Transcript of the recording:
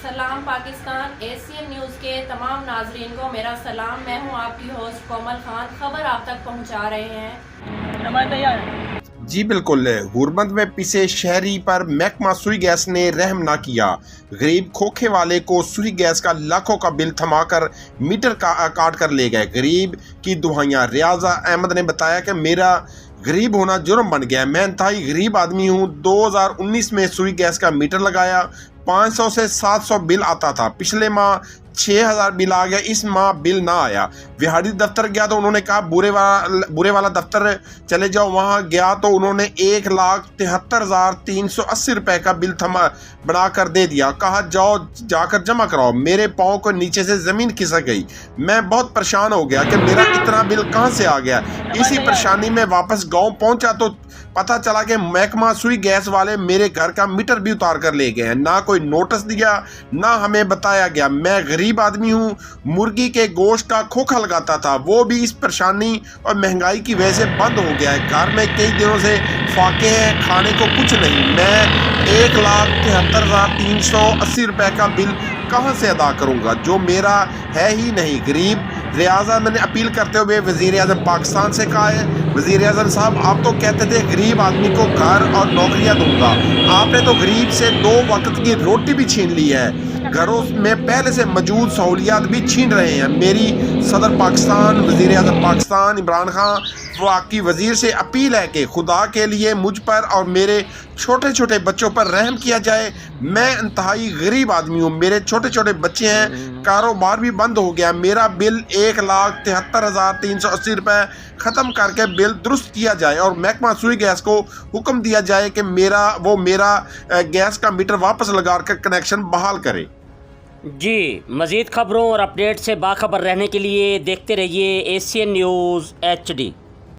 सलाम Pakistan Asian news के तमाम नाजरीन को मेरा सलाम। मैं हूं आपकी होस्ट कोमल खान। खबर आप तक पहुंचा रहे हैं। जी बिल्कुल, गुरबत में पिसे शहरी पर महकमा सुई गैस ने रहम ना किया। गरीब खोखे वाले को सुई गैस का लाखों का बिल थमाकर मीटर का काट कर ले गए। गरीब की दुहाइयां। रियाजा अहमद ने बताया कि मेरा गरीब होना जुर्म बन गया। मैं इंतहाई गरीब आदमी हूँ। 2019 में सुई गैस का मीटर लगाया, 500 से 700 बिल आता था। पिछले माह 6000 बिल आ गया, इस माह बिल ना आया। विहाड़ी दफ्तर गया तो उन्होंने कहा बुरे वाला दफ्तर चले जाओ। वहाँ गया तो उन्होंने 1,73,380 रुपए का बिल बना कर दे दिया। कहा जाओ जाकर जमा कराओ। मेरे पाँव को नीचे से ज़मीन खिसक गई। मैं बहुत परेशान हो गया कि मेरा इतना बिल कहाँ से आ गया। इसी परेशानी में वापस गाँव पहुँचा तो पता चला कि महकमा सुई गैस वाले मेरे घर का मीटर भी उतार कर ले गए हैं। ना कोई नोटिस दिया, ना हमें बताया गया। मैं गरीब आदमी हूँ। मुर्गी के गोश्त का खोखा लगाता था, वो भी इस परेशानी और महंगाई की वजह से बंद हो गया है। घर में कई दिनों से फाके हैं, खाने को कुछ नहीं। मैं 1,73,380 रुपए का बिल कहाँ से अदा करूँगा जो मेरा है ही नहीं। गरीब रियाजा मैंने अपील करते हुए वज़ीर आज़म पाकिस्तान से कहा है, वज़ीर आज़म साहब आप तो कहते थे गरीब आदमी को घर और नौकरियां दूंगा। आपने तो गरीब से 2 वक्त की रोटी भी छीन ली है। घरों में पहले से मौजूद सहूलियात भी छीन रहे हैं। मेरी सदर पाकिस्तान, वज़ीर आज़म पाकिस्तान इमरान खान वफाकी वज़ीर से अपील है कि खुदा के लिए मुझ पर और मेरे छोटे छोटे बच्चों पर रहम किया जाए। मैं इंतहाई गरीब आदमी हूँ, मेरे छोटे छोटे बच्चे हैं, कारोबार भी बंद हो गया। मेरा बिल 1,73,380 रुपए ख़त्म करके बिल दुरुस्त किया जाए और महकमा सुई गैस को हुक्म दिया जाए कि मेरा गैस का मीटर वापस लगा कर कनेक्शन बहाल करे। जी, मज़ीद ख़बरों और अपडेट से बाखबर रहने के लिए देखते रहिए एशियन न्यूज़ HD।